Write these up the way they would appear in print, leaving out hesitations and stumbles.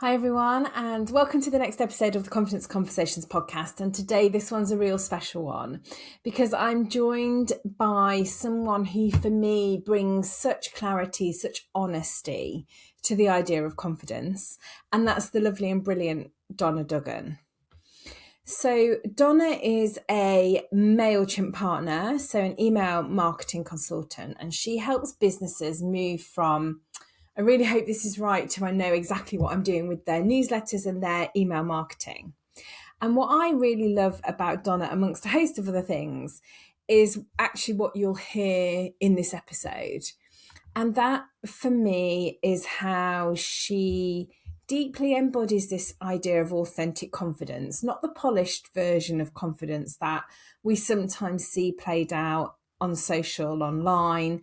Hi everyone, and welcome to the next episode of the Confidence Conversations podcast. And today this one's a real special one because I'm joined by someone who for me brings such clarity, such honesty to the idea of confidence, and that's the lovely and brilliant Donna Duggan. So Donna is a MailChimp partner, so an email marketing consultant, and she helps businesses move from I really hope this is right to I know exactly what I'm doing with their newsletters and their email marketing. And what I really love about Donna, amongst a host of other things, is actually what you'll hear in this episode. And that, for me, is how she deeply embodies this idea of authentic confidence, not the polished version of confidence that we sometimes see played out on social, online,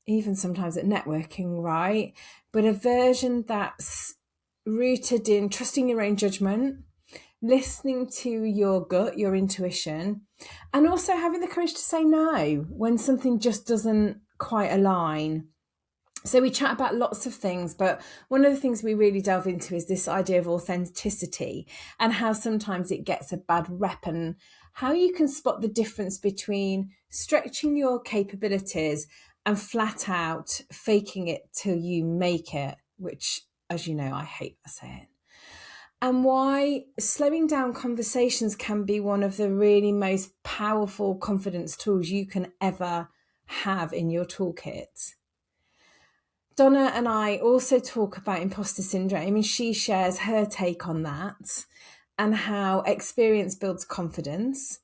even sometimes at networking, right? But a version that's rooted in trusting your own judgment, listening to your gut, your intuition, and also having the courage to say no when something just doesn't quite align. So we chat about lots of things, but one of the things we really delve into is this idea of authenticity and how sometimes it gets a bad rep, and how you can spot the difference between stretching your capabilities and flat out faking it till you make it, which, as you know, I hate that saying. And why slowing down conversations can be one of the really most powerful confidence tools you can ever have in your toolkit. Donna and I also talk about imposter syndrome, and she shares her take on that and how experience builds confidence.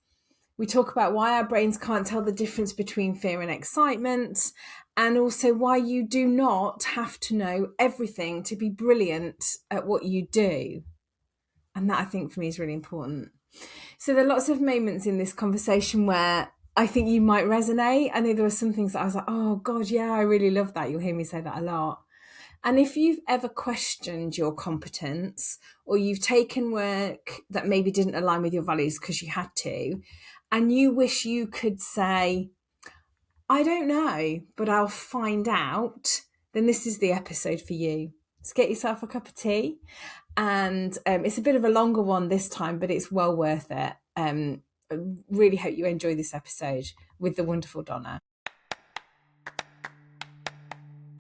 We talk about why our brains can't tell the difference between fear and excitement, and also why you do not have to know everything to be brilliant at what you do. And that, I think, for me is really important. So there are lots of moments in this conversation where I think you might resonate. I know there were some things that I was like, oh God, yeah, I really love that. You'll hear me say that a lot. And if you've ever questioned your competence, or you've taken work that maybe didn't align with your values because you had to, and you wish you could say, I don't know, but I'll find out, then this is the episode for you. So get yourself a cup of tea. And it's a bit of a longer one this time, but it's well worth it. I really hope you enjoy this episode with the wonderful Donna.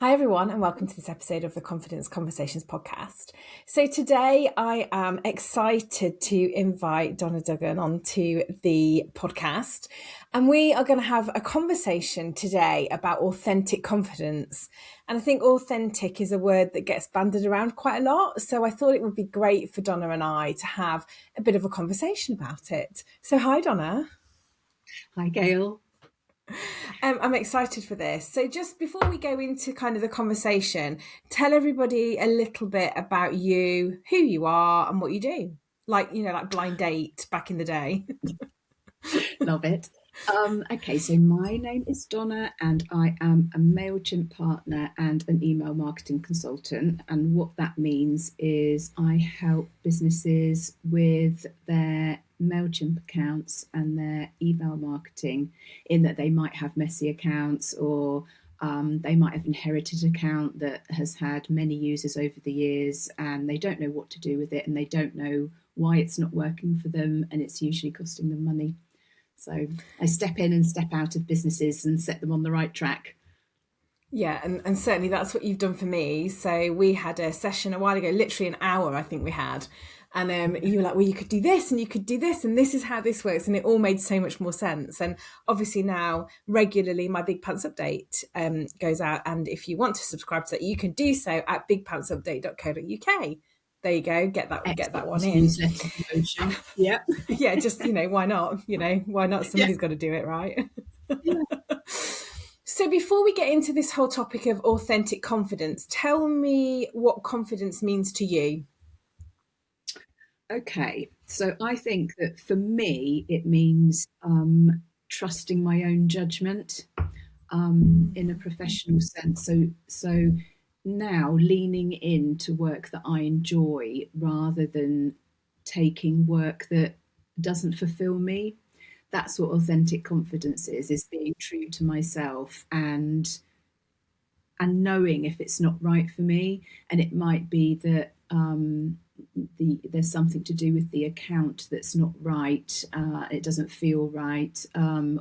Hi, everyone, and welcome to this episode of the Confidence Conversations podcast. So today I am excited to invite Donna Duggan onto the podcast, and we are going to have a conversation today about authentic confidence. And I think authentic is a word that gets bandied around quite a lot. So I thought it would be great for Donna and I to have a bit of a conversation about it. So hi, Donna. Hi, Gail. I'm excited for this. So just before we go into kind of the conversation, tell everybody a little bit about you, who you are and what you do. Like Blind Date back in the day. Love it. Okay, so my name is Donna and I am a MailChimp partner and an email marketing consultant. And what that means is I help businesses with their MailChimp accounts and their email marketing, in that they might have messy accounts, or they might have inherited an account that has had many users over the years and they don't know what to do with it, and they don't know why it's not working for them, and it's usually costing them money. So I step in and step out of businesses and set them on the right track. Yeah, and certainly that's what you've done for me. So we had a session a while ago, literally an hour, I think we had. And you were like, well, you could do this and you could do this, and this is how this works. And it all made so much more sense. And obviously now regularly my Big Pants Update goes out. And if you want to subscribe to that, you can do so at bigpantsupdate.co.uk. There you go. Get that one in. Newsletter promotion. Yeah. Yeah, just, why not? Why not? Somebody's got to do it, right? Yeah. So before we get into this whole topic of authentic confidence, tell me what confidence means to you. Okay, so I think that for me, it means trusting my own judgment in a professional sense. So now leaning into work that I enjoy rather than taking work that doesn't fulfill me. That's what authentic confidence is being true to myself and knowing if it's not right for me. And it might be that there's something to do with the account that's not right, it doesn't feel right,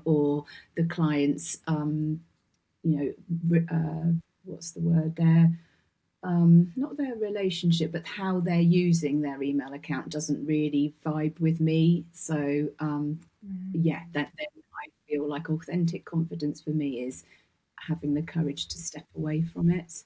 or the client's, what's the word there? Not their relationship, but how they're using their email account doesn't really vibe with me. So then I feel like authentic confidence for me is having the courage to step away from it.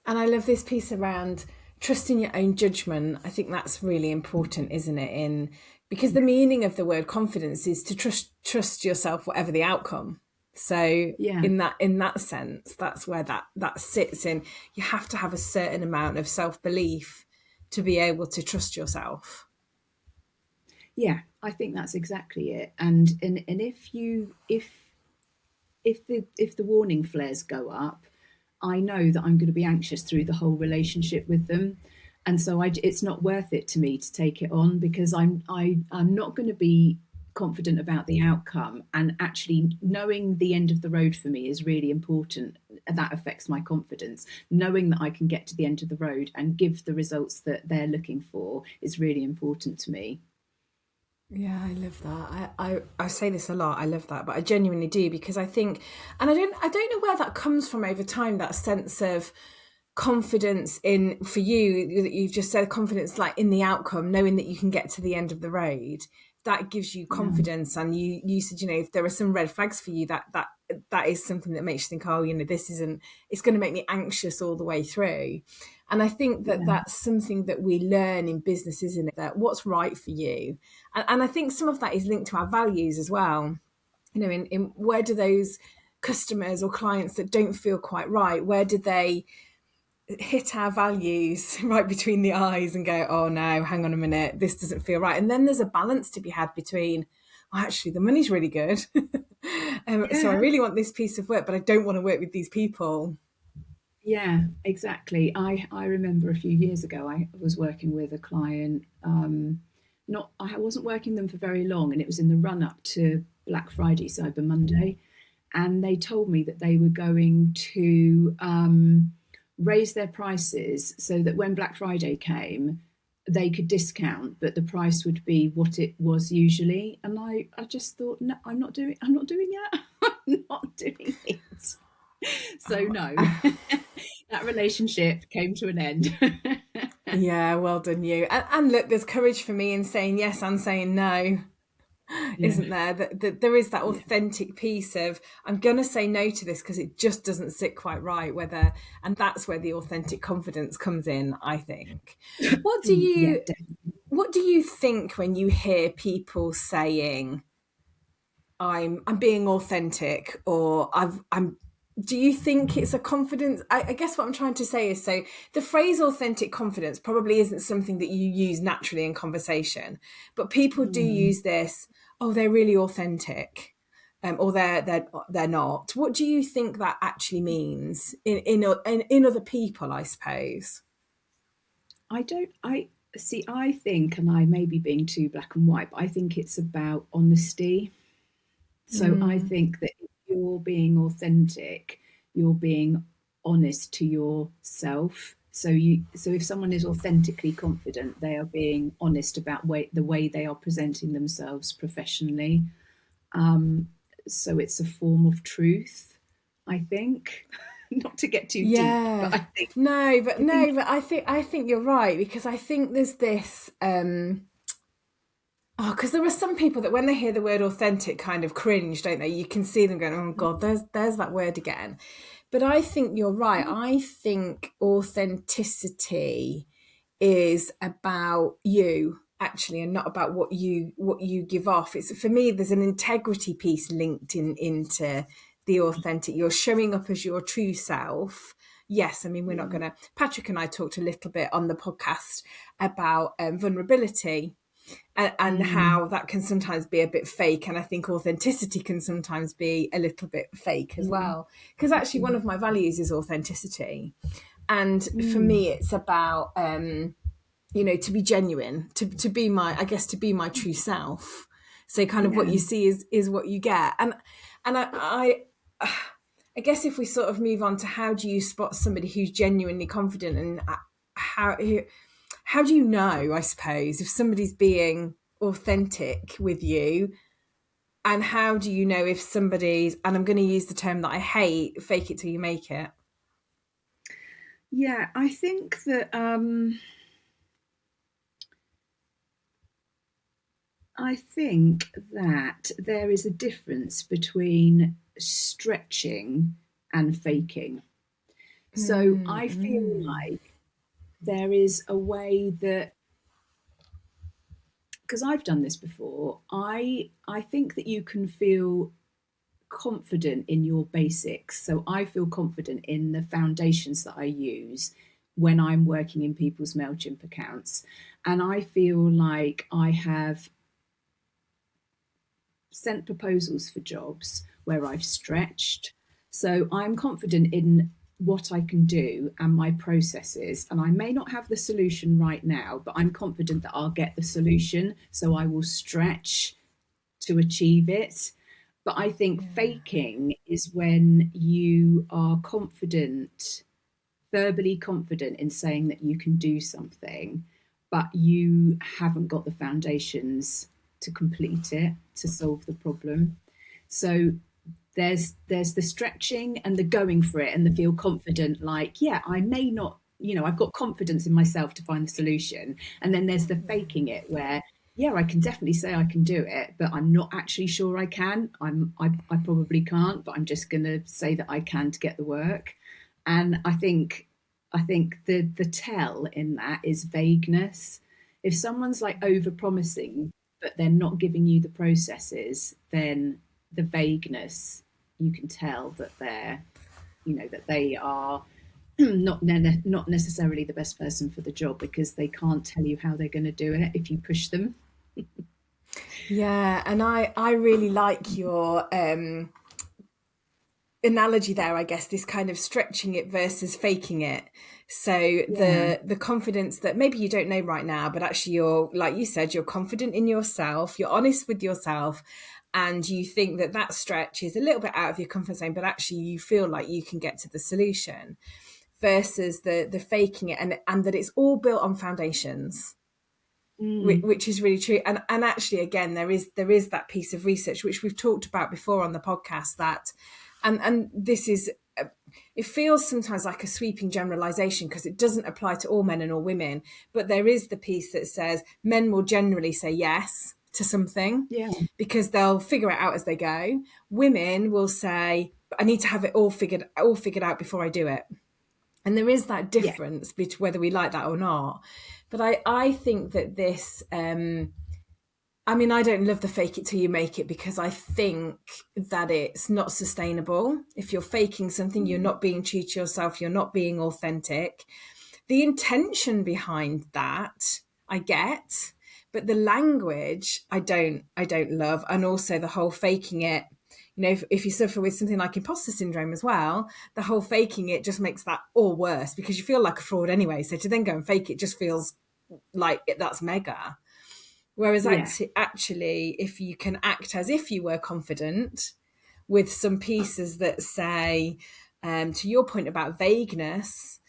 And I love this piece around trusting your own judgment. I think that's really important, isn't it? Because the meaning of the word confidence is to trust yourself, whatever the outcome. So Yeah. in that sense, that's where that sits in. You have to have a certain amount of self-belief to be able to trust yourself. Yeah, I think that's exactly it. And if the warning flares go up, I know that I'm going to be anxious through the whole relationship with them, and so it's not worth it to me to take it on, because I'm not going to be confident about the outcome, and actually knowing the end of the road for me is really important. That affects my confidence. Knowing that I can get to the end of the road and give the results that they're looking for is really important to me. Yeah, I love that. I say this a lot. I love that, but I genuinely do, because I think, and I don't know where that comes from over time. That sense of confidence in, for you, that you've just said, confidence like in the outcome, knowing that you can get to the end of the road. That gives you Yeah. confidence, and you said, if there are some red flags for you, that is something that makes you think, oh, this isn't. It's going to make me anxious all the way through. And I think that Yeah. that's something that we learn in business, isn't it? That what's right for you. And I think some of that is linked to our values as well. In where do those customers or clients that don't feel quite right, where do they hit our values right between the eyes and go, oh no, hang on a minute, this doesn't feel right. And then there's a balance to be had between, well, actually, the money's really good. So I Yeah. really want this piece of work, but I don't want to work with these people. Yeah, exactly. I remember a few years ago, I was working with a client. Not I wasn't working them for very long, and it was in the run up to Black Friday, Cyber Monday, and they told me that they were going to raise their prices so that when Black Friday came, they could discount, but the price would be what it was usually. And I just thought, no, I'm not doing it. I'm not doing it. So no, that relationship came to an end. Yeah, well done you. And look, there's courage for me in saying yes and saying no, Yeah, isn't there? That there is that yeah, authentic piece of, I'm going to say no to this because it just doesn't sit quite right. And that's where the authentic confidence comes in, I think. What do yeah, you definitely. what do you think when you hear people saying, I'm being authentic, or I'm do you think it's a confidence? I guess what I'm trying to say is, so the phrase authentic confidence probably isn't something that you use naturally in conversation, but people do Mm. use this, oh, they're really authentic, or they're not. What do you think that actually means in other people, I suppose? I don't. I see. I think, and I may be being too black and white, but I think it's about honesty. So I Mm, think that if you're being authentic, you're being honest to yourself. So if someone is authentically confident, they are being honest about the way they are presenting themselves professionally. Um, so it's a form of truth, I think. Not to get too deep, but yeah. I think No, I think but I think you're right, because I think there's this oh, because there are some people that when they hear the word authentic kind of cringe, don't they? You can see them going, oh God, there's that word again. But I think you're right. I think authenticity is about you actually, and not about what you give off. It's, for me, there's an integrity piece linked into the authentic. You're showing up as your true self. Yes, I mean, we're not yeah, going to. Patrick and I talked a little bit on the podcast about vulnerability, and mm, how that can sometimes be a bit fake. And I think authenticity can sometimes be a little bit fake as yeah, well. Because actually, one mm, of my values is authenticity. And for mm, me, it's about, to be genuine, to be to be my true self. So kind of what yeah, you see is what you get. And I guess if we sort of move on to, how do you spot somebody who's genuinely confident, and how how do you know, I suppose, if somebody's being authentic with you? And how do you know if somebody's, and I'm going to use the term that I hate, fake it till you make it? Yeah, I think that there is a difference between stretching and faking. So I feel like there is a way that, because I've done this before, I think that you can feel confident in your basics. So I feel confident in the foundations that I use when I'm working in people's MailChimp accounts. And I feel like I have sent proposals for jobs where I've stretched. So I'm confident in what I can do and my processes. And I may not have the solution right now, but I'm confident that I'll get the solution. So I will stretch to achieve it. But I think faking is when you are confident, verbally confident in saying that you can do something, but you haven't got the foundations to complete it, to solve the problem. So there's the stretching and the going for it and the feel confident, like, yeah, I may not, I've got confidence in myself to find the solution. And then there's the faking it where, yeah, I can definitely say I can do it, but I'm not actually sure I can. I probably can't, but I'm just going to say that I can to get the work. And I think the tell in that is vagueness. If someone's like over promising, but they're not giving you the processes, then the vagueness, you can tell that that they are not necessarily the best person for the job, because they can't tell you how they're going to do it if you push them. Yeah, and I really like your analogy there, I guess, this kind of stretching it versus faking it. So the confidence that maybe you don't know right now, but actually you're, like you said, you're confident in yourself, you're honest with yourself, and you think that that stretch is a little bit out of your comfort zone, but actually you feel like you can get to the solution, versus the faking it, and that it's all built on foundations. Which is really true. And actually, again, there is that piece of research which we've talked about before on the podcast, that and this is, it feels sometimes like a sweeping generalization because it doesn't apply to all men and all women, but there is the piece that says men will generally say yes to something, because they'll figure it out as they go. Women will say, I need to have it all figured out before I do it. And there is that difference between whether we like that or not. But I think that this, I mean, I don't love the fake it till you make it, because I think that it's not sustainable. If you're faking something, you're not being true to yourself, you're not being authentic. The intention behind that, I get, but the language, I don't love. And also the whole faking it, if you suffer with something like imposter syndrome as well, the whole faking it just makes that all worse, because you feel like a fraud anyway. So to then go and fake it just feels like that's mega. Whereas actually, if you can act as if you were confident with some pieces that say, to your point about vagueness,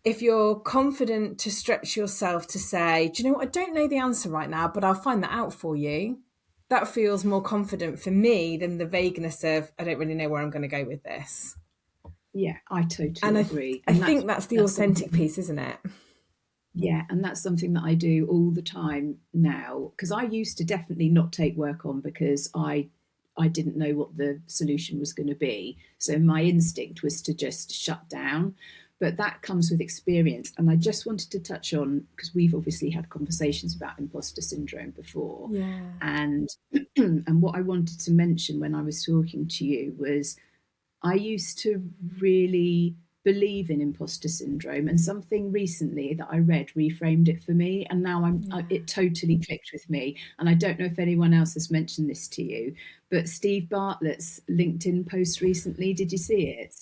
if you're confident to stretch yourself to say, do you know what, I don't know the answer right now, but I'll find that out for you. That feels more confident for me than the vagueness of, I don't really know where I'm going to go with this. Yeah, I totally agree. I think that's the authentic piece, isn't it? Yeah, and that's something that I do all the time now, because I used to definitely not take work on because I didn't know what the solution was going to be. So my instinct was to just shut down. But that comes with experience. And I just wanted to touch on, because we've obviously had conversations about imposter syndrome before. Yeah. And and what I wanted to mention when I was talking to you was, I used to really believe in imposter syndrome, and something recently that I read reframed it for me, and now it totally clicked with me. And I don't know if anyone else has mentioned this to you, but Steve Bartlett's LinkedIn post recently, did you see it?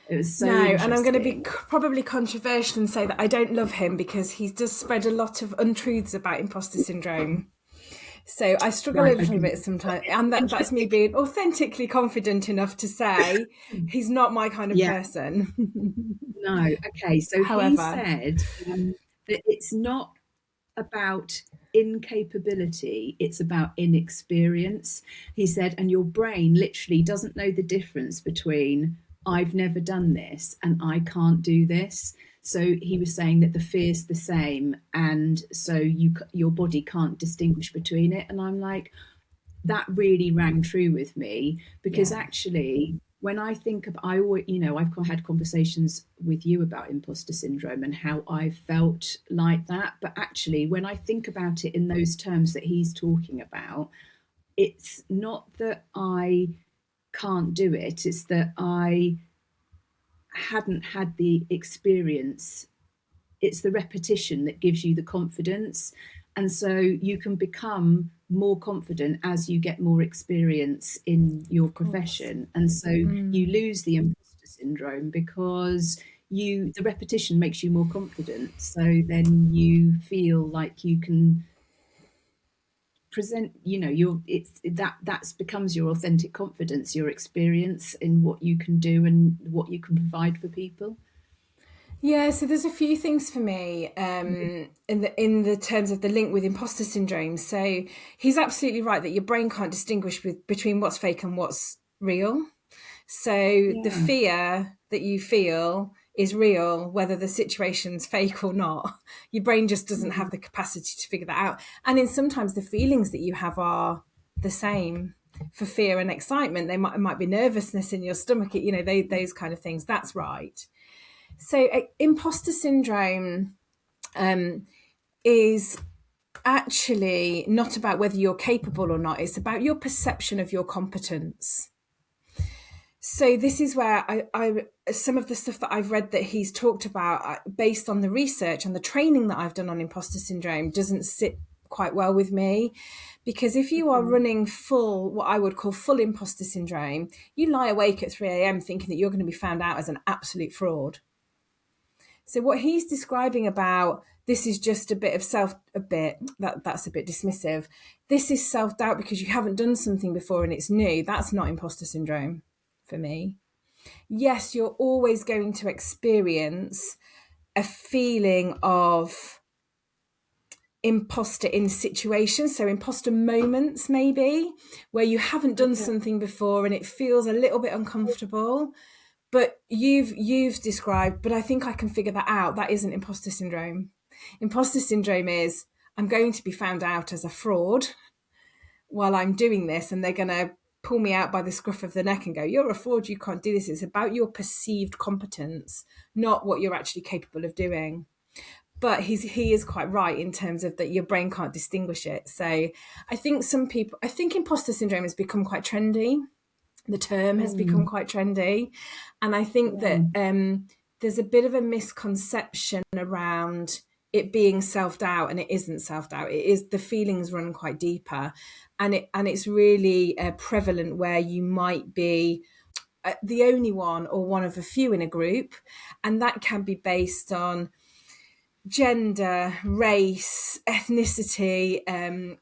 It was so interesting. And I'm going to be probably controversial and say that I don't love him, because he does spread a lot of untruths about imposter syndrome. So I struggle a little bit sometimes, and that's me being authentically confident enough to say he's not my kind of person. No, okay. So however, he said It's not about incapability, it's about inexperience. He said, and your brain literally doesn't know the difference between I've never done this and I can't do this. So he was saying that the fear's the same, and so your body can't distinguish between it. And I'm like, that really rang true with me, because Yeah. actually when I think of, I always, I've had conversations with you about imposter syndrome and how I felt like that, but actually when I think about it in those terms that he's talking about, it's not that I can't do it, it's that I hadn't had the experience. It's the repetition that gives you the confidence. And so you can become more confident as you get more experience in your Of course. profession. And so you lose the imposter syndrome because the repetition makes you more confident. So then you feel like you can present, that's becomes your authentic confidence, your experience in what you can do and what you can provide for people. Yeah, so there's a few things for me in the terms of the link with imposter syndrome. So he's absolutely right that your brain can't distinguish between what's fake and what's real. So the Yeah. fear that you feel is real, whether the situation's fake or not. Your brain just doesn't have the capacity to figure that out. And then sometimes the feelings that you have are the same for fear and excitement. It might be nervousness in your stomach, those kind of things. That's right. So imposter syndrome is actually not about whether you're capable or not. It's about your perception of your competence. So this is where I some of the stuff that I've read that he's talked about, based on the research and the training that I've done on imposter syndrome, doesn't sit quite well with me. Because if you are running full, what I would call full imposter syndrome, you lie awake at 3 a.m. thinking that you're going to be found out as an absolute fraud. So what he's describing about this is just that's a bit dismissive. This is self-doubt because you haven't done something before and it's new. That's not imposter syndrome for me. Yes, you're always going to experience a feeling of imposter in situations, so imposter moments maybe, where you haven't done something before and it feels a little bit uncomfortable. But you've described, but I think I can figure that out. That isn't imposter syndrome. Imposter syndrome is I'm going to be found out as a fraud while I'm doing this, and they're going to pull me out by the scruff of the neck and go, "You're a fraud. You can't do this." It's about your perceived competence, not what you're actually capable of doing. But he is quite right in terms of that your brain can't distinguish it. So I think imposter syndrome has become quite trendy. The term has become quite trendy. And I think Yeah. that there's a bit of a misconception around it being self-doubt, and it isn't self-doubt. It is, the feelings run quite deeper. And it's really prevalent where you might be the only one or one of a few in a group. And that can be based on gender, race, ethnicity,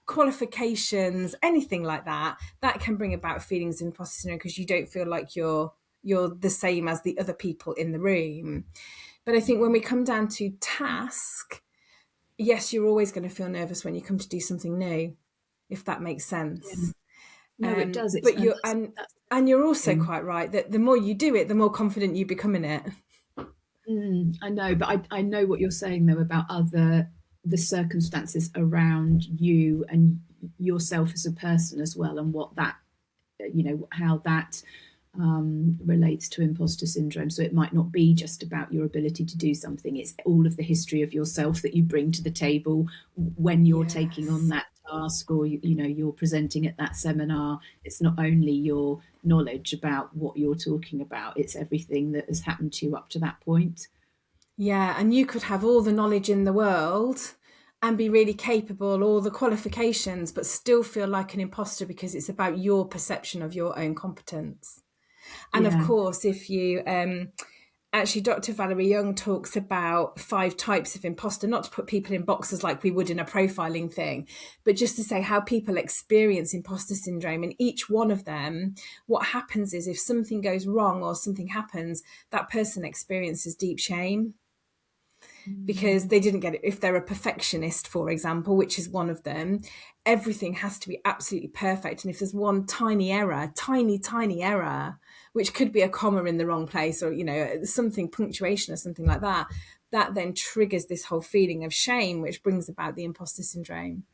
qualifications, anything like that. That can bring about feelings of imposter syndrome because you don't feel like you're the same as the other people in the room. But I think when we come down to task, yes, you're always going to feel nervous when you come to do something new, if that makes Yeah. sense. No, it does. But That's and you're also thing. quite right that the more you do it, the more confident you become in it. I know, but I know what you're saying though about the circumstances around you and yourself as a person as well, and what that, how that relates to imposter syndrome. So it might not be just about your ability to do something, it's all of the history of yourself that you bring to the table when you're taking on Yes. that task, or you're presenting at that seminar. It's not only your knowledge about what you're talking about, it's everything that has happened to you up to that point. Yeah, and you could have all the knowledge in the world and be really capable, all the qualifications, but still feel like an imposter because it's about your perception of your own competence. And of Yeah. course, if you actually, Dr. Valerie Young talks about 5 types of imposter, not to put people in boxes like we would in a profiling thing, but just to say how people experience imposter syndrome. And each one of them, what happens is if something goes wrong or something happens, that person experiences deep shame. because they didn't get it. If they're a perfectionist, for example, which is one of them, everything has to be absolutely perfect. And if there's one tiny error, tiny error, which could be a comma in the wrong place, or, something, punctuation or something like that, that then triggers this whole feeling of shame, which brings about the imposter syndrome,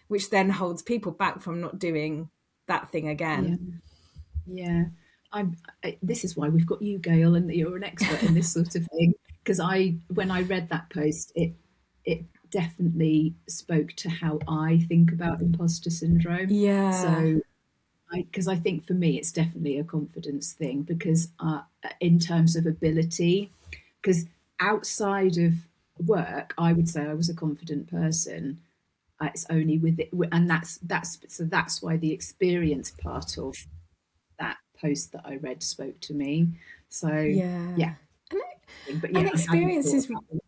which then holds people back from not doing that thing again. Yeah. This is why we've got you, Gail, and you're an expert in this sort of thing. Because when I read that post, it definitely spoke to how I think about imposter syndrome. Yeah. So, because I think for me, it's definitely a confidence thing. Because in terms of ability, because outside of work, I would say I was a confident person. It's only with it, and that's why the experience part of that post that I read spoke to me. So yeah. but And yeah, I hadn't experience thought is about it.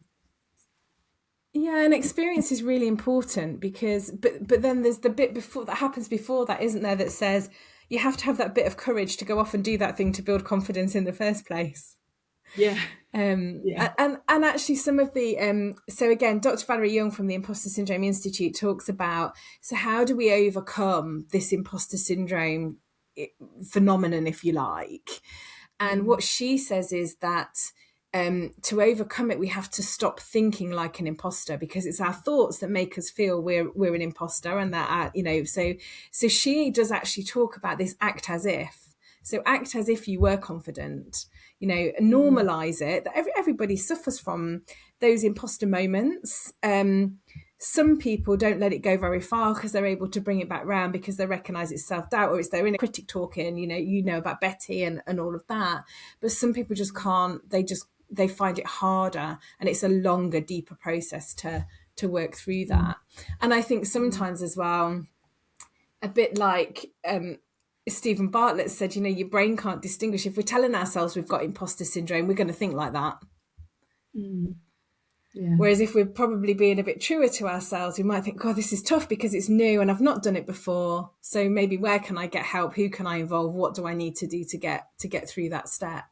Yeah, and experience is really important because, but then there's the bit before that happens before that, isn't there? That says you have to have that bit of courage to go off and do that thing to build confidence in the first place. Yeah. And Yeah. actually some of the so again, Dr. Valerie Young from the Imposter Syndrome Institute talks about, so how do we overcome this imposter syndrome phenomenon, if you like? And what she says is that to overcome it, we have to stop thinking like an imposter, because it's our thoughts that make us feel we're an imposter, and that so she does actually talk about this act as if. So act as if you were confident, normalize it, that everybody suffers from those imposter moments. Some people don't let it go very far because they're able to bring it back round because they recognise it's self-doubt, or it's their inner critic talking, about Betty and all of that. But some people just can't, they find it harder, and it's a longer, deeper process to work through that. And I think sometimes as well, a bit like Stephen Bartlett said, your brain can't distinguish. If we're telling ourselves we've got imposter syndrome, we're going to think like that. Yeah. Whereas if we're probably being a bit truer to ourselves, we might think, God, this is tough because it's new and I've not done it before. So maybe where can I get help? Who can I involve? What do I need to do to get through that step?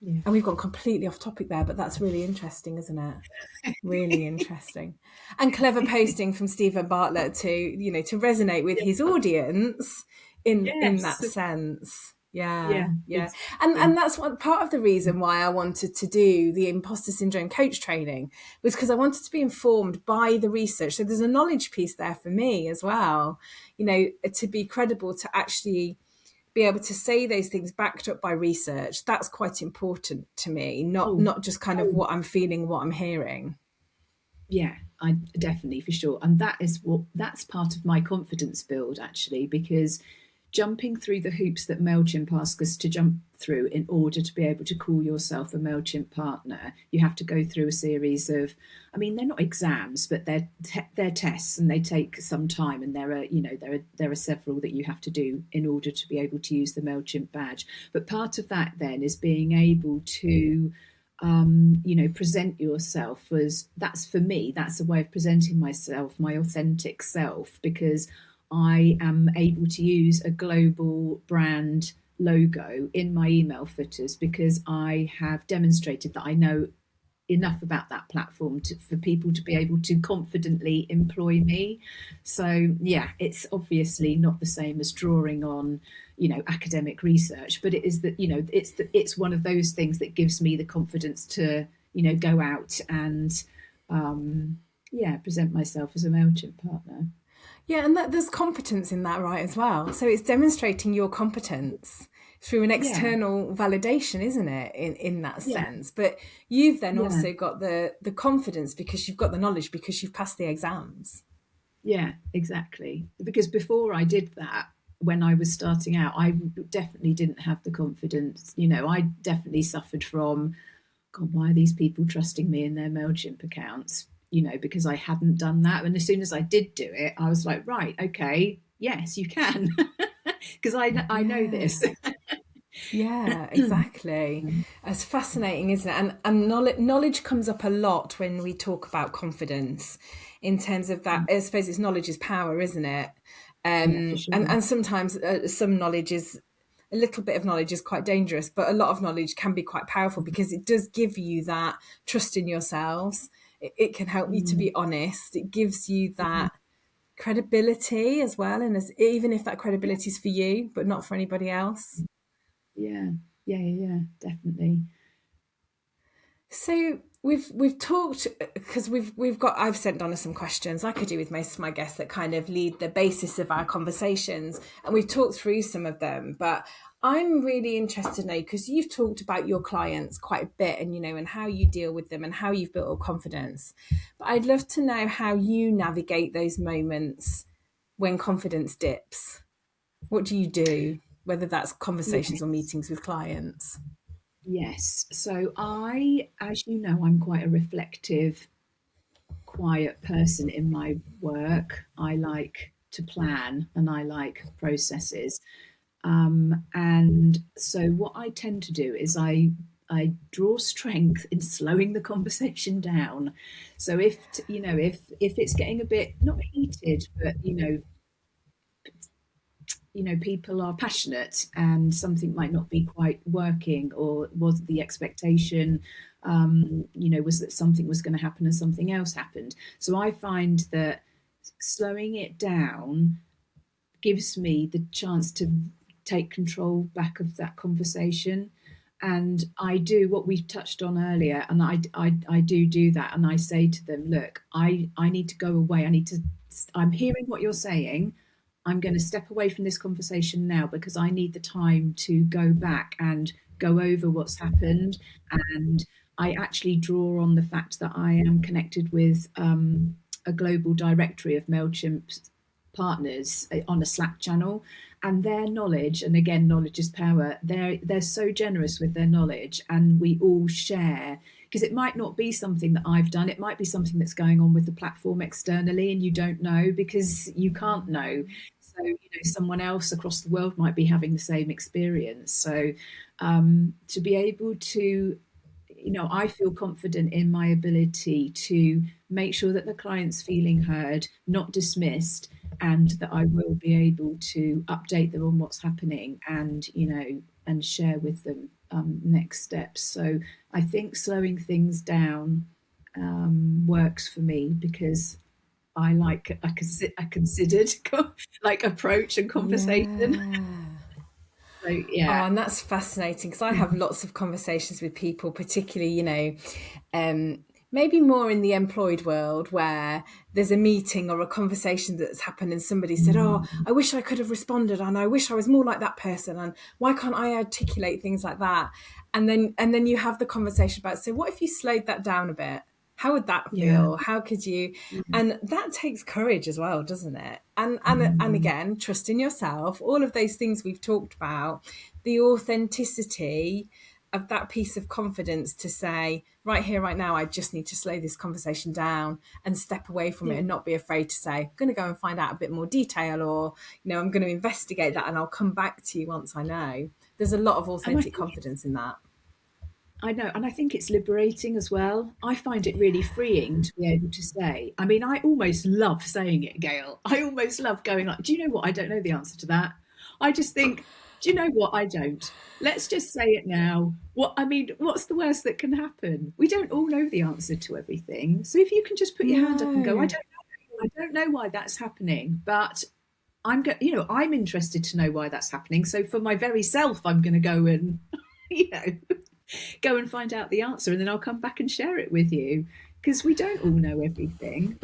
Yeah. And we've gone completely off topic there, but that's really interesting, isn't it? Really interesting. And clever posting from Stephen Bartlett to resonate with his audience in that sense. Yeah. And that's one part of the reason why I wanted to do the imposter syndrome coach training, was because I wanted to be informed by the research. So there's a knowledge piece there for me as well, to be credible, to actually be able to say those things backed up by research. That's quite important to me, not just kind of what I'm feeling, what I'm hearing. Yeah, I definitely, for sure. And that's part of my confidence build, actually, because jumping through the hoops that MailChimp asks us to jump through in order to be able to call yourself a MailChimp partner, you have to go through a series of, they're not exams, but they're tests, and they take some time, and there are several that you have to do in order to be able to use the MailChimp badge. But part of that then is being able to present yourself as, that's for me, that's a way of presenting myself, my authentic self, because I am able to use a global brand logo in my email footers because I have demonstrated that I know enough about that platform for people to be able to confidently employ me. So yeah, it's obviously not the same as drawing on academic research, but it is that it's one of those things that gives me the confidence to go out and present myself as a MailChimp partner. Yeah, and there's competence in that, right, as well. So it's demonstrating your competence through an external validation, isn't it, in that sense? But you've then also got the confidence because you've got the knowledge, because you've passed the exams. Yeah, exactly. Because before I did that, when I was starting out, I definitely didn't have the confidence. I definitely suffered from, God, why are these people trusting me in their MailChimp accounts? Because I hadn't done that. And as soon as I did do it, I was like, right, okay, yes, you can. Because I know this. Yeah, exactly. It's fascinating, isn't it? And knowledge comes up a lot when we talk about confidence, in terms of that. I suppose knowledge is power, isn't it? For sure. And sometimes some knowledge is a little bit of knowledge is quite dangerous, but a lot of knowledge can be quite powerful because it does give you that trust in yourselves. It can help you to be honest. It gives you that credibility as well. And even if that credibility is for you, but not for anybody else. Yeah, definitely. So we've talked, because I've sent Donna some questions like I do with most of my guests that kind of lead the basis of our conversations, and we've talked through some of them. But I'm really interested now, because you've talked about your clients quite a bit, and and how you deal with them and how you've built up confidence. But I'd love to know how you navigate those moments when confidence dips. What do you do, whether that's conversations or Yes. meetings with clients? Yes. So as you know, I'm quite a reflective, quiet person in my work. I like to plan and I like processes. And so what I tend to do is I draw strength in slowing the conversation down. So if it's getting a bit not heated, but people are passionate and something might not be quite working, or was the expectation was that something was going to happen and something else happened. So I find that slowing it down gives me the chance to take control back of that conversation. And I do what we touched on earlier, and I do that, and I say to them, look, I need to go away. I'm hearing what you're saying. I'm going to step away from this conversation now because I need the time to go back and go over what's happened. And I actually draw on the fact that I am connected with a global directory of MailChimp partners on a Slack channel, and their knowledge, and again, knowledge is power. They're so generous with their knowledge, and we all share, because it might not be something that I've done. It might be something that's going on with the platform externally, and you don't know because you can't know. So someone else across the world might be having the same experience. So to be able to, I feel confident in my ability to make sure that the client's feeling heard, not dismissed, and that I will be able to update them on what's happening, and and share with them next steps. So I think slowing things down works for me, because I like a considered like approach and conversation. Yeah. So Oh, yeah. and that's fascinating, because I have lots of conversations with people, particularly, maybe more in the employed world, where there's a meeting or a conversation that's happened and somebody said, oh, I wish I could have responded, and I wish I was more like that person, and why can't I articulate things like that? And then you have the conversation about, so what if you slowed that down a bit? How would that Yeah. feel? How could you? And that takes courage as well, doesn't it? And again, trust in yourself, all of those things we've talked about, the authenticity of that piece of confidence to say, right here, right now, I just need to slow this conversation down and step away from it, Yeah. and not be afraid to say, I'm going to go and find out a bit more detail, or I'm going to investigate that, and I'll come back to you once I know. There's a lot of And I authentic think confidence in that. I know, and I think it's liberating as well. I find it really freeing to be able to say, I mean, I almost love saying it, Gail. I almost love going like, do you know what? I don't know the answer to that. I just think, do you know what? I don't. Let's just say it now. What's the worst that can happen? We don't all know the answer to everything. So if you can just put your hand up and go, I No. don't know. I don't know why that's happening, but I'm interested to know why that's happening. So for my very self, I'm going to go and, you know, go and find out the answer, and then I'll come back and share it with you, because we don't all know everything.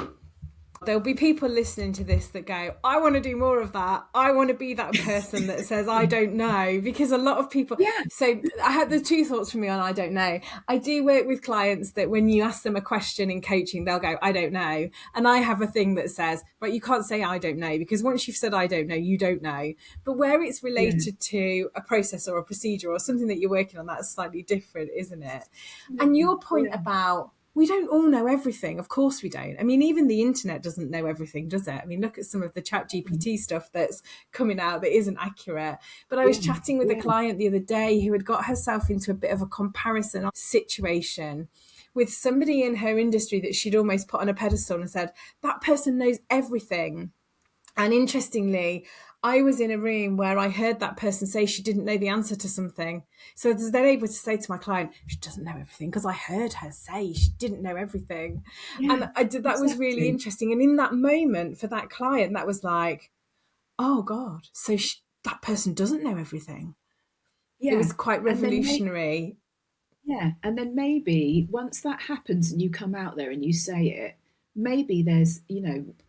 There'll be people listening to this that go, I want to do more of that. I want to be that person that says, I don't know, because a lot of people. Yeah, So I had the two thoughts from me on I don't know. I do work with clients that when you ask them a question in coaching, they'll go, I don't know. And I have a thing that says, right, you can't say I don't know, because once you've said I don't know, you don't know. But where it's yeah, related to a process or a procedure or something that you're working on, that's slightly different, isn't it? And absolutely. your point Yeah, about, we don't all know everything. Of course we don't. I mean, even the internet doesn't know everything, does it? I mean, look at some of the chat GPT stuff that's coming out that isn't accurate. But I was yeah, chatting with a yeah, client the other day who had got herself into a bit of a comparison situation with somebody in her industry that she'd almost put on a pedestal and said, that person knows everything. And interestingly, I was in a room where I heard that person say she didn't know the answer to something. So they're able to say to my client, she doesn't know everything because I heard her say she didn't know everything. Yeah, And I did, that was really exactly. interesting. And in that moment for that client, that was like, oh God, so that person doesn't know everything. It Yeah. was quite And then revolutionary. yeah, and then maybe once that happens and you come out there and you say it, maybe there's,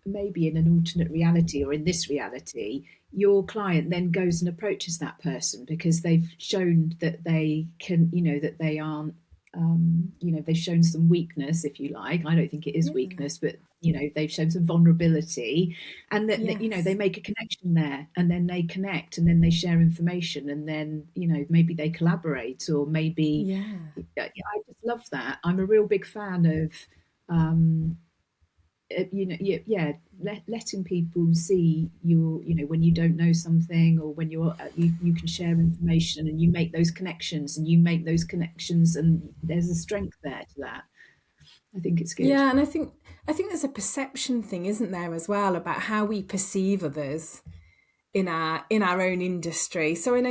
maybe in an alternate reality or in this reality, your client then goes and approaches that person because they've shown that they can, that they aren't, they've shown some weakness, if you like. I don't think it is Yeah. weakness, but, they've shown some vulnerability, and that they Yes. make a connection there, and then they connect, and then they share information, and then, maybe they collaborate, or maybe Yeah. I just love that. I'm a real big fan of, um, letting people see when you don't know something, or when you can share information, and you make those connections, and there's a strength there to that. I think it's good. Yeah, and I think there's a perception thing, isn't there, as well, about how we perceive others in our own industry. So I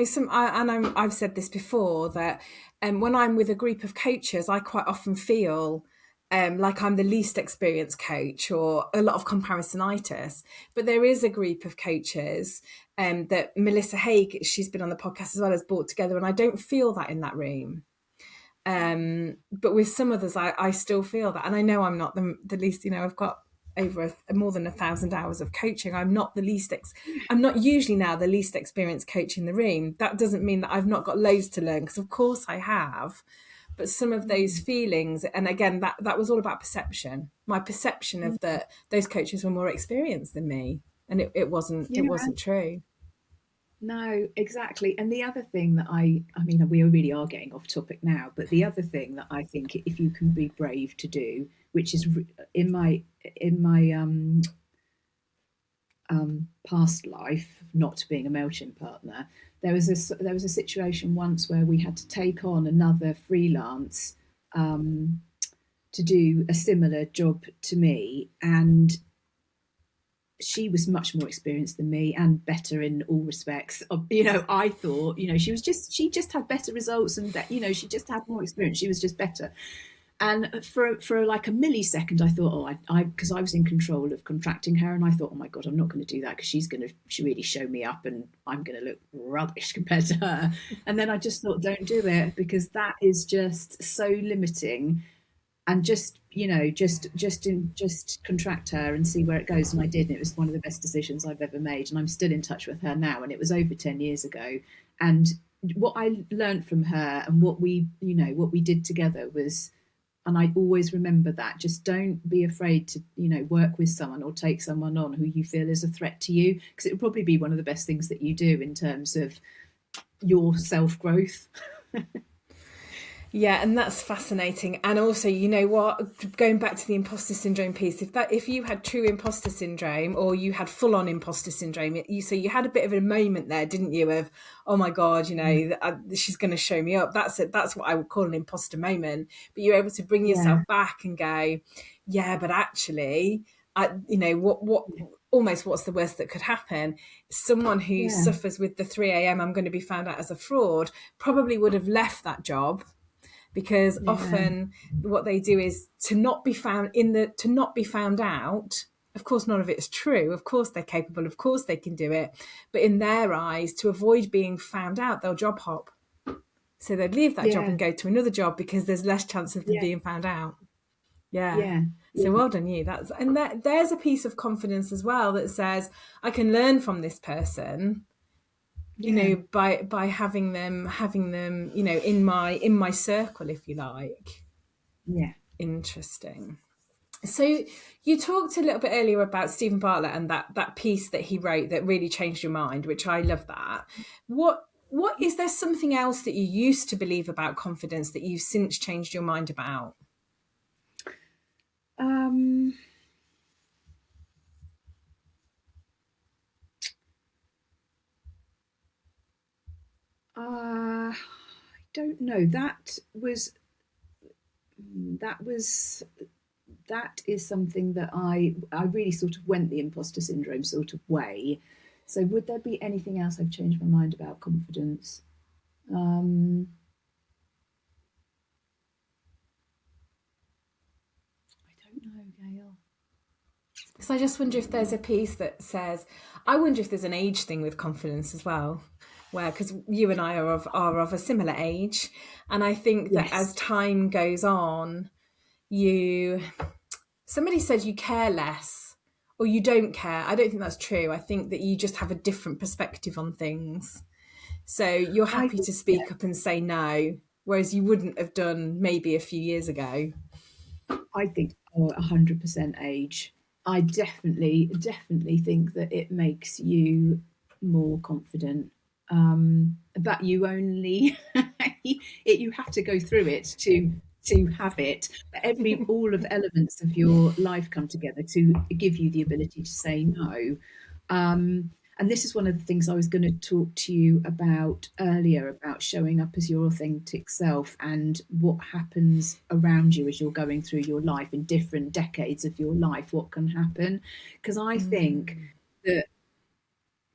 know I've said this before, that when I'm with a group of coaches, I quite often feel like I'm the least experienced coach, or a lot of comparisonitis. But there is a group of coaches that Melissa Haig, she's been on the podcast as well, has brought together, and I don't feel that in that room. But with some others, I still feel that, and I know I'm not the least. I've got over more than 1,000 hours of coaching. I'm not the least. I'm not usually now the least experienced coach in the room. That doesn't mean that I've not got loads to learn, because of course I have. But some of those feelings, and again, that was all about perception. My perception of that those coaches were more experienced than me, and it wasn't. It Yeah. wasn't true. No, exactly. And the other thing that I mean, we really are getting off topic now, but the other thing that I think, if you can be brave to do, which is in my past life, not being a MailChimp partner, there was a situation once where we had to take on another freelance, to do a similar job to me, and she was much more experienced than me and better in all respects. I thought, she just had better results, and that, she just had more experience. She was just better. And for like a millisecond, I thought, because I was in control of contracting her, and I thought, oh my God, I'm not going to do that, because she's going to really show me up, and I'm going to look rubbish compared to her. And then I just thought, don't do it, because that is just so limiting. And just contract her and see where it goes. And I did, and it was one of the best decisions I've ever made. And I'm still in touch with her now, and it was over 10 years ago. And what I learned from her, and what we did together was, and I always remember that, just don't be afraid to work with someone or take someone on who you feel is a threat to you, because it would probably be one of the best things that you do in terms of your self growth. Yeah, and that's fascinating. And also, you know what, going back to the imposter syndrome piece, if you had true imposter syndrome, or you had full on imposter syndrome, you had a bit of a moment there, didn't you, of, oh my God, she's going to show me up. That's it. That's what I would call an imposter moment. But you're able to bring Yeah, yourself back and go, yeah, but actually, what almost, what's the worst that could happen? Someone who yeah, suffers with the 3 a.m. I'm going to be found out as a fraud probably would have left that job, because yeah, often what they do is to not be found out. Of course, none of it's true. Of course, they're capable. Of course, they can do it. But in their eyes, to avoid being found out, they'll job hop. So they'd leave that job yeah, and go to another job, because there's less chance of them yeah, being found out. Yeah. yeah, So yeah. well done you. There's a piece of confidence as well that says, I can learn from this person, Yeah, by having them, in my circle, if you like. yeah. Interesting. So you talked a little bit earlier about Stephen Bartlett and that piece that he wrote that really changed your mind, which I love that. What is there something else that you used to believe about confidence that you've since changed your mind about? Um, I don't know. That was that is something that I really sort of went the imposter syndrome sort of way. So would there be anything else I've changed my mind about confidence? I don't know, Gail. So I just wonder if there's a piece that says, I wonder if there's an age thing with confidence as well, where, because you and I are of a similar age, and I think that Yes. as time goes on, somebody said you care less or you don't care. I don't think that's true. I think that you just have a different perspective on things. So you're I happy think, to yeah, speak up and say no, whereas you wouldn't have done maybe a few years ago. I think 100% age. I definitely think that it makes you more confident. But you only you have to go through it to have it. All of elements of your life come together to give you the ability to say no. And this is one of the things I was going to talk to you about earlier, about showing up as your authentic self and what happens around you as you're going through your life in different decades of your life, what can happen. Because I think that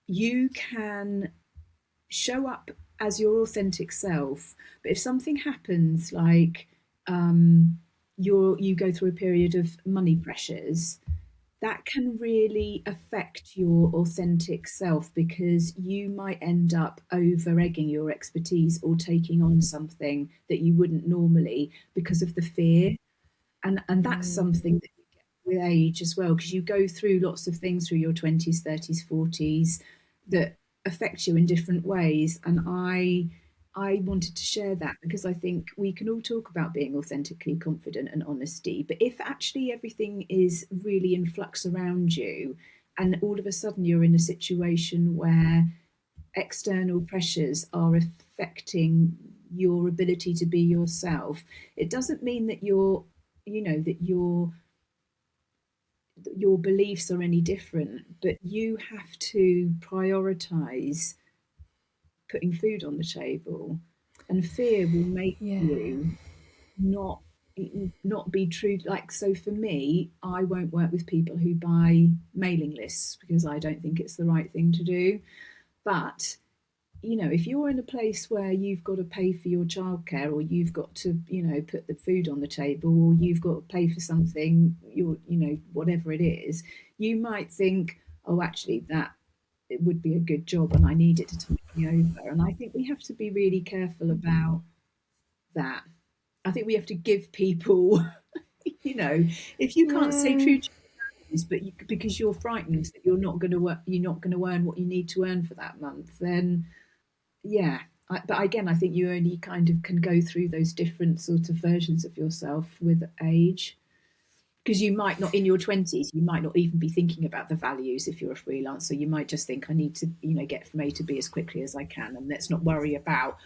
you can show up as your authentic self, but if something happens, like you go through a period of money pressures, that can really affect your authentic self, because you might end up over egging your expertise or taking on something that you wouldn't normally because of the fear. And that's something that you get with age as well, because you go through lots of things through your 20s, 30s, 40s that affect you in different ways. And I wanted to share that because I think we can all talk about being authentically confident and honesty, but if actually everything is really in flux around you, and all of a sudden you're in a situation where external pressures are affecting your ability to be yourself, it doesn't mean that your beliefs are any different, but you have to prioritize putting food on the table, and fear will make Yeah. you not not be true. Like, so for me, I won't work with people who buy mailing lists because I don't think it's the right thing to do. But if you're in a place where you've got to pay for your childcare, or you've got to, put the food on the table, or you've got to pay for something, whatever it is, you might think, oh, actually, that it would be a good job and I need it to tide me over. And I think we have to be really careful about that. I think we have to give people, if you can't stay Yeah. true to your values, but because you're frightened that you're not going to earn what you need to earn for that month, then yeah. But again, I think you only kind of can go through those different sort of versions of yourself with age, because you might not, in your 20s, you might not even be thinking about the values. If you're a freelancer, you might just think, I need to get from A to B as quickly as I can, and let's not worry about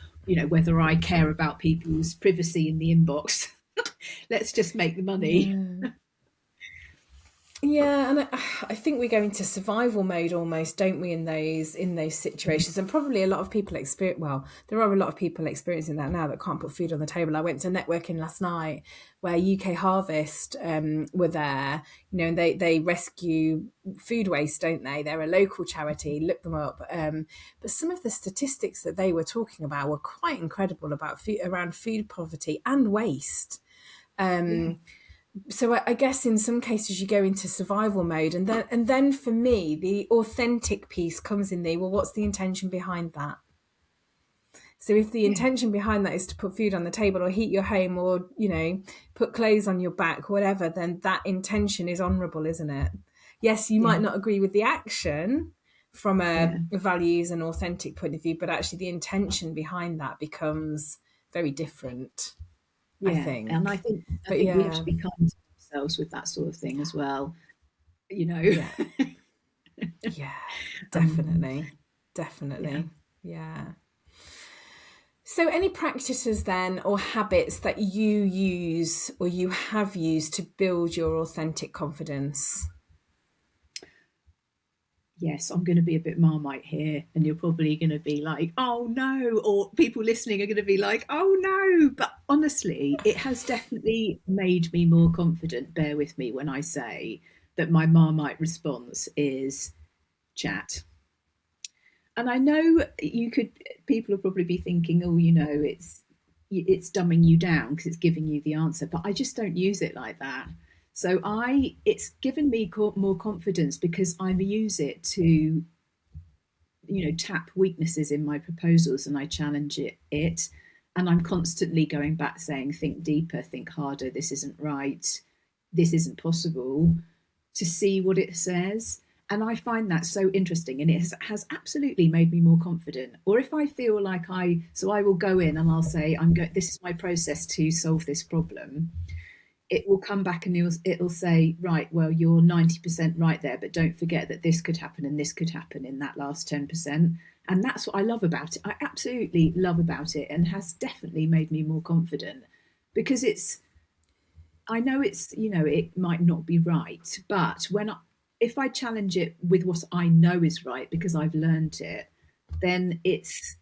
whether I care about people's privacy in the inbox. Let's just make the money. Yeah. Yeah, and I think we go into survival mode almost, don't we, in those situations? And probably a lot of people experience. Well, there are a lot of people experiencing that now that can't put food on the table. I went to networking last night where UK Harvest were there, and they rescue food waste, don't they? They're a local charity. Look them up. But some of the statistics that they were talking about were quite incredible about around food poverty and waste. Yeah, So I guess in some cases you go into survival mode, and then for me the authentic piece comes in there. Well, what's the intention behind that? So if the yeah, intention behind that is to put food on the table or heat your home or put clothes on your back, whatever, then that intention is honourable, isn't it? Yes, you yeah, might not agree with the action from yeah, a values and authentic point of view, but actually the intention behind that becomes very different, I yeah. And I think. think I But think we have yeah, to be kind to ourselves with that sort of thing as well. You know. yeah. Yeah, um, definitely. yeah. Definitely. Yeah. So, any practices then or habits that you use or you have used to build your authentic confidence? Yes, I'm going to be a bit Marmite here, and you're probably going to be like, oh no, or people listening are going to be like, oh no. But honestly, it has definitely made me more confident. Bear with me when I say that my Marmite response is chat. And I know people will probably be thinking, oh, it's dumbing you down because it's giving you the answer, but I just don't use it like that. So it's given me more confidence because I use it to, tap weaknesses in my proposals, and I challenge it. And I'm constantly going back saying, think deeper, think harder, this isn't right, this isn't possible, to see what it says. And I find that so interesting, and it has absolutely made me more confident. Or if I feel like I will go in and I'll say, this is my process to solve this problem. It will come back and it'll say, right, well, you're 90% right there, but don't forget that this could happen and this could happen in that last 10%. And that's what I love about it. I absolutely love about it, and has definitely made me more confident, because I know it might not be right, but if I challenge it with what I know is right because I've learned it, then it's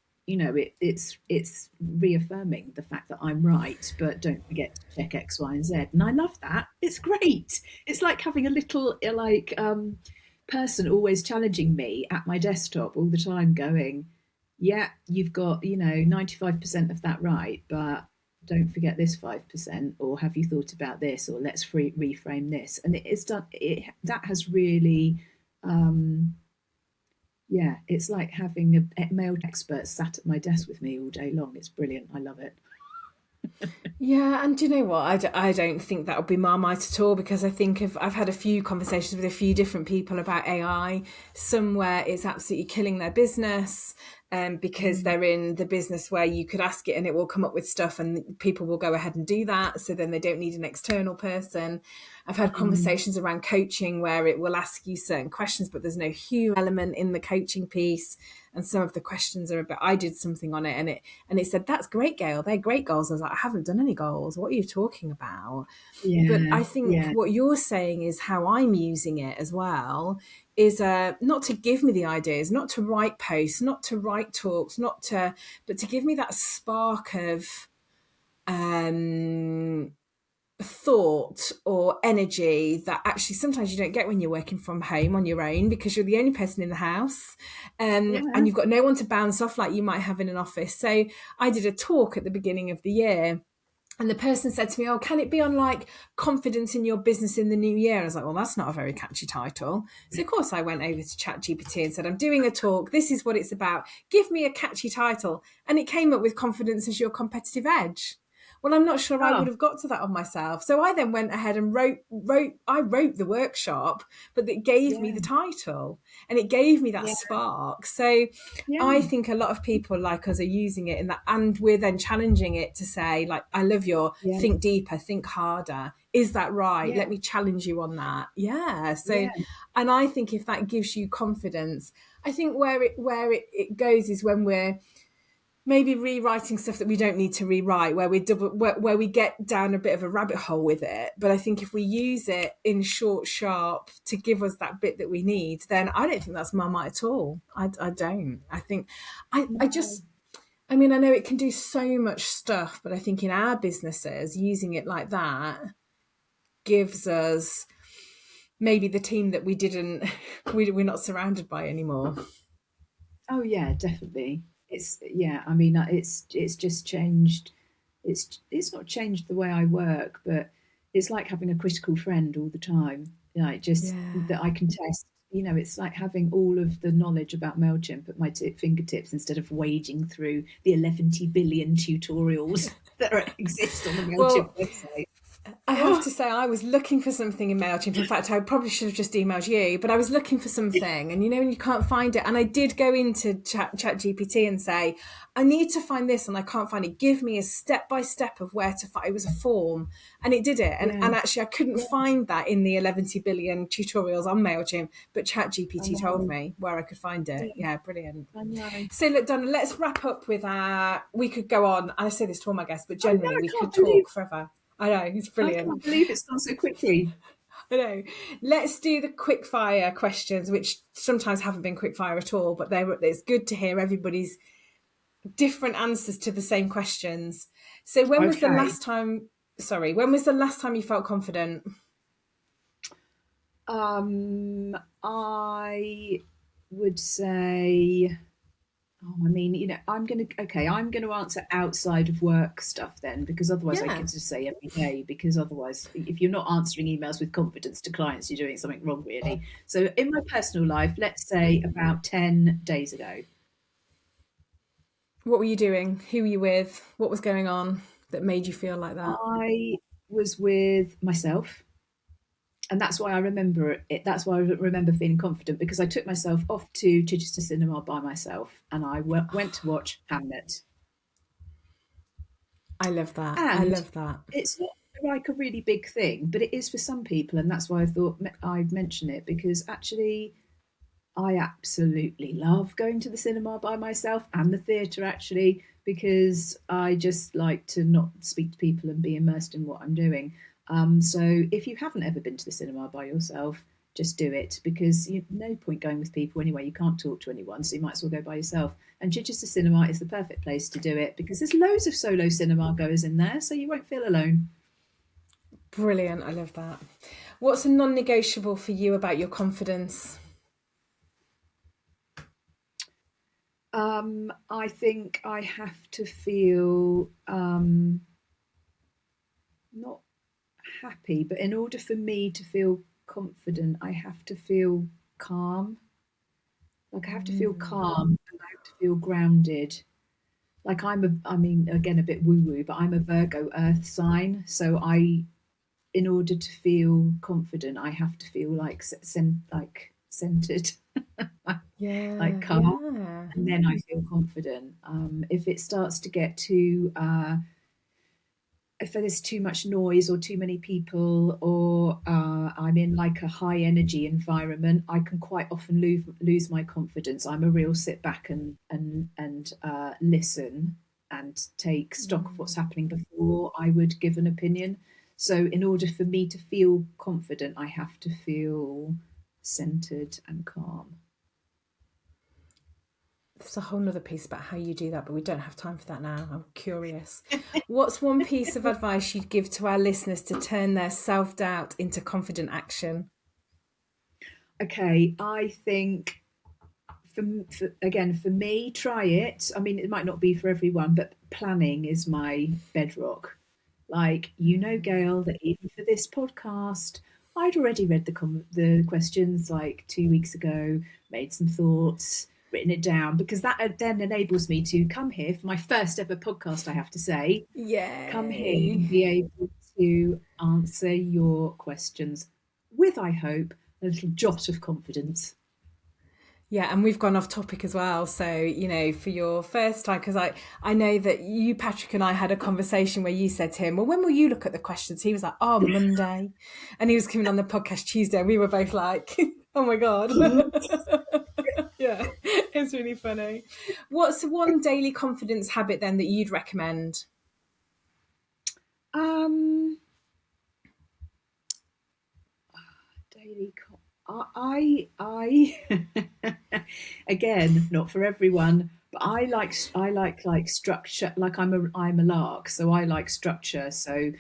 reaffirming the fact that I'm right, but don't forget to check X, Y, and Z. And I love that. It's great. It's like having a little person always challenging me at my desktop all the time, going, yeah, you've got 95% of that right, but don't forget this 5%, or have you thought about this, or let's reframe this. And it's done it. That has really it's like having a male expert sat at my desk with me all day long. It's brilliant. I love it. Yeah, and do you know what? I don't think that would be Marmite at all, because I think I've had a few conversations with a few different people about AI. Some where it's absolutely killing their business, because they're in the business where you could ask it and it will come up with stuff and people will go ahead and do that. So then they don't need an external person. I've had conversations around coaching where it will ask you certain questions, but there's no human element in the coaching piece. And some of the questions are about, I did something on it and it said, that's great, Gail. They're great goals. I was like, I haven't done any goals. What are you talking about? But I think what you're saying is how I'm using it as well is not to give me the ideas, not to write posts, not to write talks, but to give me that spark of thought or energy that actually sometimes you don't get when you're working from home on your own, because you're the only person in the house, and you've got no one to bounce off like you might have in an office. So I did a talk at the beginning of the year, and the person said to me, oh, can it be on like confidence in your business in the new year? I was like, well, that's not a very catchy title. So of course I went over to ChatGPT and said, I'm doing a talk, this is what it's about, give me a catchy title. And it came up with confidence as your competitive edge. Well, I'm not sure I would have got to that on myself. So I then went ahead and wrote the workshop, but it gave me the title and it gave me that spark. So I think a lot of people like us are using it in that, and we're then challenging it to say, like, I love your think deeper, think harder. Is that right? Let me challenge you on that. And I think if that gives you confidence, I think where it goes is when we're maybe rewriting stuff that we don't need to rewrite, where we get down a bit of a rabbit hole with it. But I think if we use it in short, sharp to give us that bit that we need, then I don't think that's Marmite at all. I don't. I think I know it can do so much stuff, but I think in our businesses, using it like that gives us maybe the team that we're not surrounded by anymore. Oh yeah, definitely. It's just changed. It's not changed the way I work, but it's like having a critical friend all the time. That I can test. It's like having all of the knowledge about MailChimp at my fingertips, instead of wading through the 11 billion tutorials that exist on the MailChimp website. I have to say, I was looking for something in MailChimp. In fact, I probably should have just emailed you, but I was looking for something, and when you can't find it, and I did go into ChatGPT and say, I need to find this and I can't find it. Give me a step-by-step of where to find it. It was a form, and it did it. And actually, I couldn't find that in the 11 billion tutorials on MailChimp, but ChatGPT told me where I could find it. Yeah, brilliant. So look, Donna, let's wrap up with we could go on. I say this to all my guests, but generally we could talk forever. I know, it's brilliant. I can't believe it's gone so quickly. I know. Let's do the quick fire questions, which sometimes haven't been quick fire at all, but it's good to hear everybody's different answers to the same questions. So when was the last time you felt confident? I would say I mean, I'm going to answer outside of work stuff then, because otherwise I Yeah. could just say every day, because otherwise, if you're not answering emails with confidence to clients, you're doing something wrong, really. So in my personal life, let's say about 10 days ago, What were you doing? Who were you with? What was going on that made you feel like that? I was with myself. And that's why I remember it. That's why I remember feeling confident, because I took myself off to Chichester Cinema by myself, and I went to watch Hamlet. I love that. I And love that. it's not like a really big thing, but it is for some people, and that's why I thought I'd mention it, because actually I absolutely love going to the cinema by myself, and the theatre, actually, because I just like to not speak to people and be immersed in what I'm doing. So if you haven't ever been to the cinema by yourself, just do it, because no point going with people anyway. You can't talk to anyone, so you might as well go by yourself. And Chichester Cinema is the perfect place to do it, because there's loads of solo cinema goers in there, so you won't feel alone. Brilliant. I love that. What's a non-negotiable for you about your confidence? I think I have to feel not happy, but in order for me to feel confident, I have to feel calm. Like I have to feel calm, and I have to feel grounded. Like I mean, again, a bit woo woo, but I'm a Virgo earth sign. So in order to feel confident, I have to feel like like centered, like Yeah, calm, yeah. and then I feel confident. If it starts to get too if there's too much noise or too many people, or I'm in like a high energy environment, I can quite often lose my confidence. I'm a real sit back and listen and take stock of what's happening before I would give an opinion. So in order for me to feel confident, I have to feel centered and calm. There's a whole nother piece about how you do that, but we don't have time for that now. I'm curious. What's one piece of advice you'd give to our listeners to turn their self-doubt into confident action? Okay, I think again, for me, try it. I mean, it might not be for everyone, but planning is my bedrock. Like, Gail, that even for this podcast, I'd already read the questions like 2 weeks ago, made some thoughts, written it down, because that then enables me to come here for my first ever podcast. I have to say, come here Yay. and be able to answer your questions with, I hope, a little jot of confidence. Yeah, and we've gone off topic as well. So, for your first time, because I know that you, Patrick, and I had a conversation where you said to him, well, when will you look at the questions? He was like, oh, Monday. And he was coming on the podcast Tuesday, and we were both like, oh my God. Yeah, it's really funny. What's one daily confidence habit then that you'd recommend? Um, daily. I again, not for everyone, but I like structure. Like I'm a lark, so I like structure. So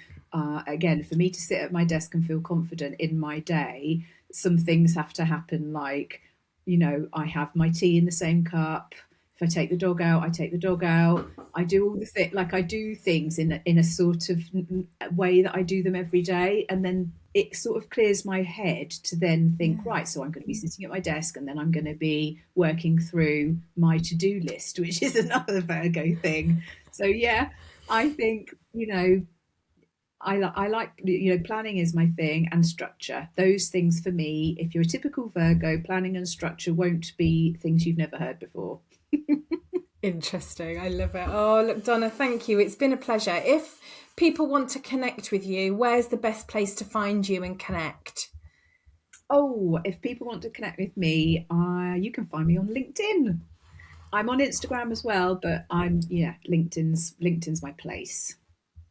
again, for me to sit at my desk and feel confident in my day, some things have to happen. Like, I have my tea in the same cup. If I take the dog out, I take the dog out. I do all the like I do things in a sort of way that I do them every day, and then it sort of clears my head to then think, right, so I'm going to be sitting at my desk, and then I'm going to be working through my to-do list, which is another Virgo thing. So yeah, I think I like planning is my thing, and structure. Those things for me, if you're a typical Virgo, planning and structure won't be things you've never heard before. Interesting. I love it. Oh, look, Donna, thank you. It's been a pleasure. If people want to connect with you, where's the best place to find you and connect? Oh, if people want to connect with me, you can find me on LinkedIn. I'm on Instagram as well, but LinkedIn's my place.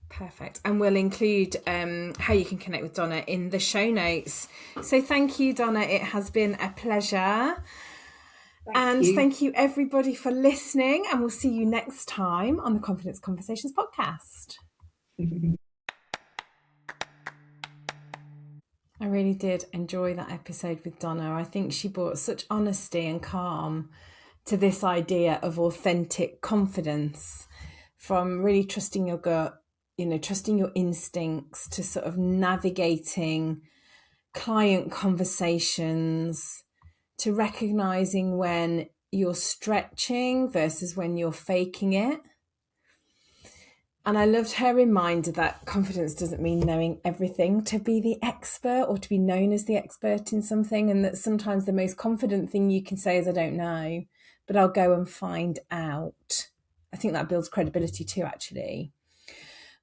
Perfect. And we'll include how you can connect with Donna in the show notes. So thank you, Donna. It has been a pleasure. Thank you. Thank you, everybody, for listening. And we'll see you next time on the Confidence Conversations podcast. I really did enjoy that episode with Donna. I think she brought such honesty and calm to this idea of authentic confidence, from really trusting your gut, trusting your instincts, to sort of navigating client conversations, to recognizing when you're stretching versus when you're faking it. And I loved her reminder that confidence doesn't mean knowing everything, to be the expert or to be known as the expert in something, and that sometimes the most confident thing you can say is, I don't know, but I'll go and find out. I think that builds credibility too, actually.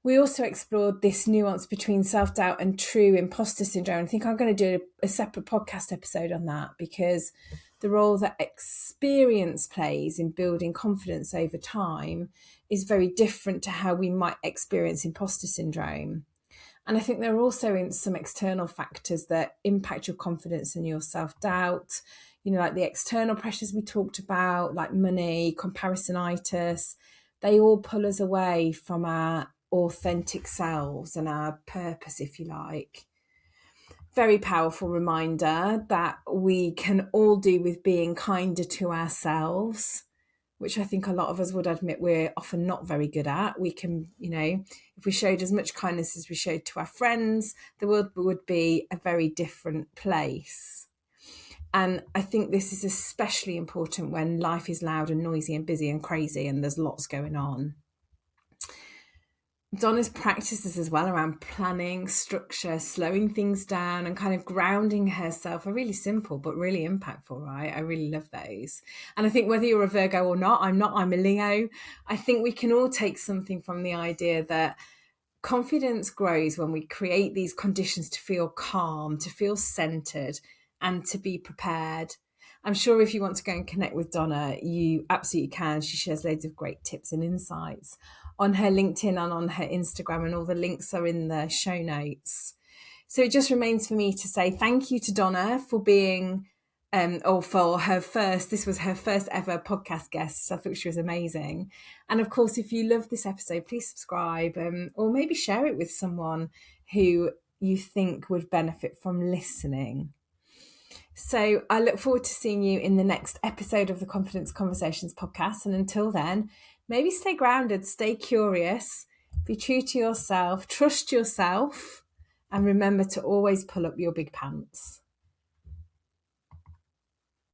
We also explored this nuance between self-doubt and true imposter syndrome. I think I'm going to do a separate podcast episode on that, because the role that experience plays in building confidence over time is very different to how we might experience imposter syndrome. And I think there are also some external factors that impact your confidence and your self-doubt, like the external pressures we talked about, like money, comparisonitis. They all pull us away from our authentic selves and our purpose, if you like. Very powerful reminder that we can all do with being kinder to ourselves, which I think a lot of us would admit we're often not very good at. We can, if we showed as much kindness as we showed to our friends, the world would be a very different place. And I think this is especially important when life is loud and noisy and busy and crazy and there's lots going on. Donna's practices as well around planning, structure, slowing things down, and kind of grounding herself are really simple but really impactful, right? I really love those. And I think whether you're a Virgo or not, I'm a Leo. I think we can all take something from the idea that confidence grows when we create these conditions to feel calm, to feel centered, and to be prepared. I'm sure if you want to go and connect with Donna, you absolutely can. She shares loads of great tips and insights on her LinkedIn and on her Instagram, and all the links are in the show notes. So it just remains for me to say thank you to Donna for being, this was her first ever podcast guest. So I thought she was amazing. And of course, if you love this episode, please subscribe, or maybe share it with someone who you think would benefit from listening. So I look forward to seeing you in the next episode of the Confidence Conversations podcast. And until then, maybe stay grounded, stay curious, be true to yourself, trust yourself, and remember to always pull up your big pants.